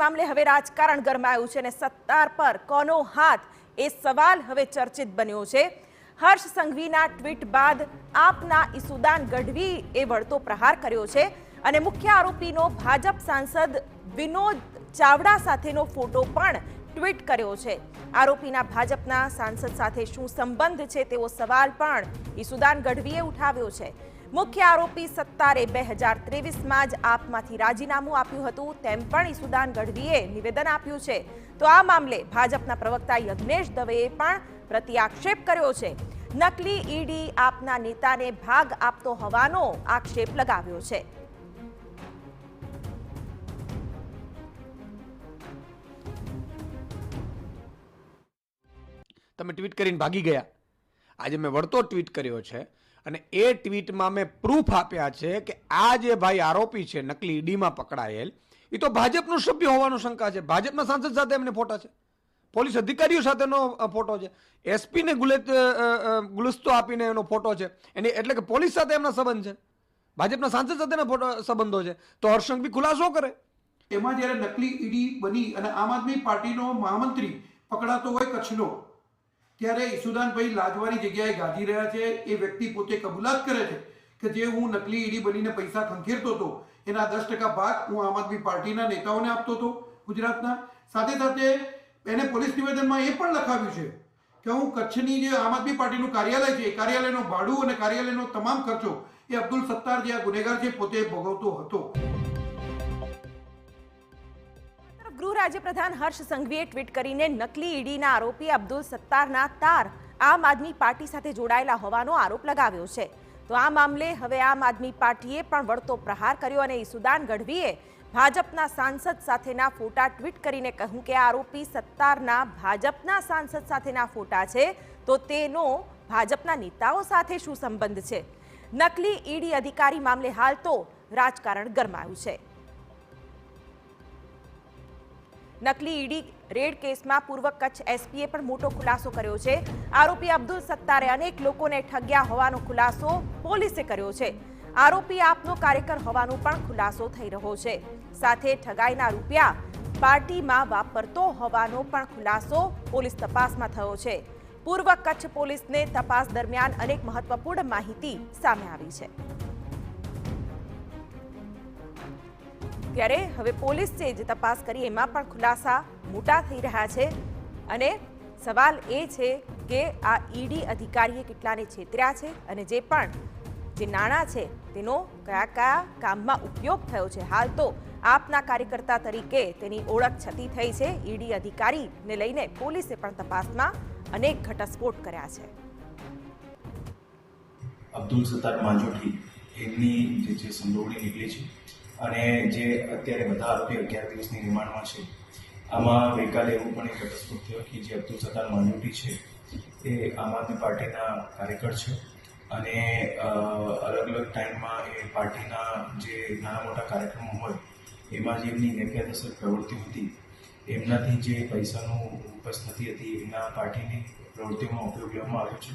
મામલે હવે રાજકારણ ગરમાયું છે અને સત્તાર પર કોનો હાથ એ સવાલ હવે ચર્ચિત બન્યો છે। હર્ષ સંઘવીના ટ્વીટ બાદ આપના ઈસુદાન ગઢવીએ વળતો પ્રહાર કર્યો છે અને મુખ્ય આરોપીનો ભાજપ સાંસદ વિનોદ ચાવડા સાથેનો ફોટો પણ ટ્વીટ કર્યો છે। આરોપીના ભાજપના સાંસદ સાથે શું સંબંધ છે તેવો સવાલ પણ ઈસુદાન ગઢવીએ ઉઠાવ્યો છે। મુખ્ય આરોપી સત્તારે 2023માં જ આપમાંથી રાજીનામું આપ્યું હતું તેમ પણ ઈસુદાન ગઢવીએ નિવેદન આપ્યું છે। તો આ મામલે ભાજપના પ્રવક્તા યજ્ઞેશ દવેએ પણ પ્રત્યાક્ષેપ કર્યો છે। નકલી ઈડી આપના નેતાને ભાગ આપતો હોવાનો આક્ષેપ લગાવ્યો છે। તમે ટ્વીટ કરીને ભાગી ગયા। આજે મેં વળતો ટ્વીટ કર્યો છે અને એ ટ્વીટમાં મેં પ્રૂફ આપ્યા છે કે આ જે ભાઈ આરોપી છે નકલી ઈડીમાં પકડાયેલ એ તો ભાજપનો સભ્ય હોવાનો શંકા છે। ભાજપના સાંસદ સાથે એમને ફોટા છે, પોલીસ અધિકારીઓ સાથેનો ફોટો છે, એસપીને ગુલસ્તો આપીને એનો ફોટો છે, એટલે કે પોલીસ સાથે એમના સંબંધ છે, ભાજપના સાંસદ સાથેના સંબંધો છે। તો હર્ષ સંઘવી ખુલાસો કરે। એમાં જ્યારે નકલી ઈડી બની અને આમ આદમી પાર્ટીનો મહામંત્રી પકડાતો હોય કચ્છનો, ત્યારે ઈસુદાનભાઈ લાજવારી જગ્યાએ ગાજી રહ્યા છે। એ વ્યક્તિ પોતે કબૂલાત કરે છે કે જે હું નકલી ઈડી બનીને પૈસા ખંખેરતો હતો એના 10% ભાગ હું આમ આદમી પાર્ટીના નેતાઓને આપતો હતો ગુજરાતના। સાથે સાથે એને પોલીસ નિવેદનમાં એ પણ લખાવ્યું છે કે હું કચ્છની જે આમ આદમી પાર્ટીનું કાર્યાલય છે એ કાર્યાલયનું ભાડું અને કાર્યાલયનો તમામ ખર્ચો એ અબ્દુલ સત્તાર જે આ ગુનેગાર છે પોતે ભોગવતો હતો। ગૃહ રાજ્યપ્રધાન હર્ષ સંઘવીએ ટ્વીટ કરીને નકલી ઈડીના આરોપી અબ્દુલ સત્તારના તાર આમ આદમી પાર્ટી સાથે જોડાયેલા હોવાનો આરોપ લગાવ્યો છે। તો આ મામલે હવે આમ આદમી પાર્ટીએ પણ વળતો પ્રહાર કર્યો અને ઈસુદાન ગઢવીએ ભાજપના સાંસદ સાથેના ફોટા ટ્વીટ કરીને કહ્યું કે આરોપી સત્તારના ભાજપના સાંસદ સાથેના ફોટા છે તો તેનો ભાજપના નેતાઓ સાથે શું સંબંધ છે। નકલી ઈડી અધિકારી મામલે હાલ તો રાજકારણ ગરમાયું છે। નકલી ઈડી રેડ કેસમાં પૂર્વ કચ્છ એસપીએ પણ મોટો ખુલાસો કર્યો છે। આરોપી અબ્દુલ સત્તારે અનેક લોકોને ઠગ્યા હોવાનો ખુલાસો પોલીસે કર્યો છે। આરોપી આપનો કાર્યકર હોવાનો પણ ખુલાસો થઈ રહ્યો છે। સાથે ઠગાઈના રૂપિયા પાર્ટીમાં વાપરતો હોવાનો પણ ખુલાસો પોલીસ તપાસમાં થયો છે। પૂર્વ કચ્છ પોલીસને તપાસ દરમિયાન અનેક મહત્વપૂર્ણ માહિતી સામે આવી છે। ત્યારે હવે પોલીસે જે તપાસ કરી એમાં પણ ખુલાસા મોટા થઈ રહ્યા છે અને સવાલ એ છે કે આ ઈડી અધિકારીએ કેટલાને છેતર્યા છે અને જે નાણાં છે તેનો કયા કયા કામમાં ઉપયોગ થયો છે। હાલ તો આપના કાર્યકર્તા તરીકે તેની ઓળખ છતી થઈ છે। ઈડી અધિકારીને લઈને પોલીસે પણ તપાસમાં અનેક ઘટસ્ફોટ કર્યા છે। અબ્દુલ સત્તાર માંજોઠી એમની જે સંડોવણી નીકળી છે અને જે અત્યારે બધા આરોપી 11 દિવસની રિમાન્ડમાં છે, આમાં ગઈકાલે એવું પણ એક ઘટસ્ફોટ થયો કે જે અબ્દુલ સત્તાર માંજોઠી છે એ આમ આદમી પાર્ટીના કાર્યકર છે અને અલગ અલગ ટાઈમમાં એ પાર્ટીના જે નાના મોટા કાર્યક્રમો હોય એમાં જે એમની ગેરકાયદેસર પ્રવૃત્તિ હતી એમનાથી જે પૈસાનું ઉપજ થતી હતી એના પાર્ટીની પ્રવૃત્તિઓમાં ઉપયોગ લેવામાં આવ્યો છે।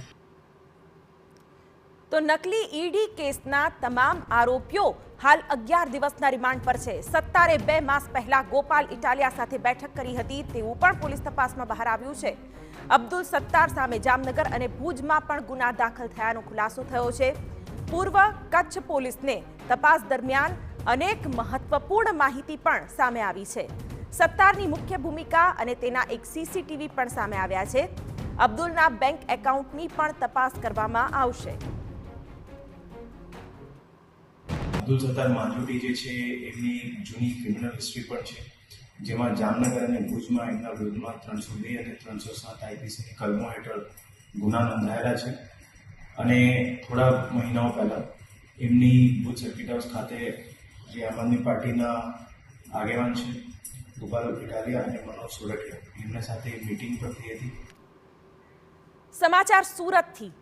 તો નકલી ઈડી કેસના તમામ આરોપીઓ હાલ 11 દિવસના રિમાન્ડ પર છે। સત્તારે 2 માસ પહેલા ગોપાલ ઇટાલિયા સાથે બેઠક કરી હતી તેવું પણ પોલીસ તપાસમાં બહાર આવ્યું છે। અબ્દુલ સત્તાર સામે જામનગર અને ભુજમાં પણ ગુના દાખલ થયાનો ખુલાસો થયો છે। પૂર્વ કચ્છ પોલીસને તપાસ દરમિયાન અનેક મહત્વપૂર્ણ માહિતી પણ સામે આવી છે। સત્તારની મુખ્ય ભૂમિકા અને તેના એક સીસીટીવી પણ સામે આવ્યા છે। અબ્દુલના બેંક એકાઉન્ટની પણ તપાસ કરવામાં આવશે। અબ્દુલ સત્તાર માંજોઠી જે છે એમની જૂની ક્રિમિનલ હિસ્ટ્રી પણ છે, જેમાં જામનગર અને ભુજમાં એમના વિરુદ્ધમાં 302 અને 307 આઈપીસીની કલમો હેઠળ ગુના નોંધાયેલા છે અને થોડા મહિનાઓ પહેલા એમની ભુજ સર્કિટ હાઉસ ખાતે જે આમ આદમી પાર્ટીના આગેવાન છે ગોપાલ ઇટાલિયા અને મનોજ સોરઠિયા એમના સાથે મીટિંગ પણ થઈ હતી। સમાચાર સુરતથી।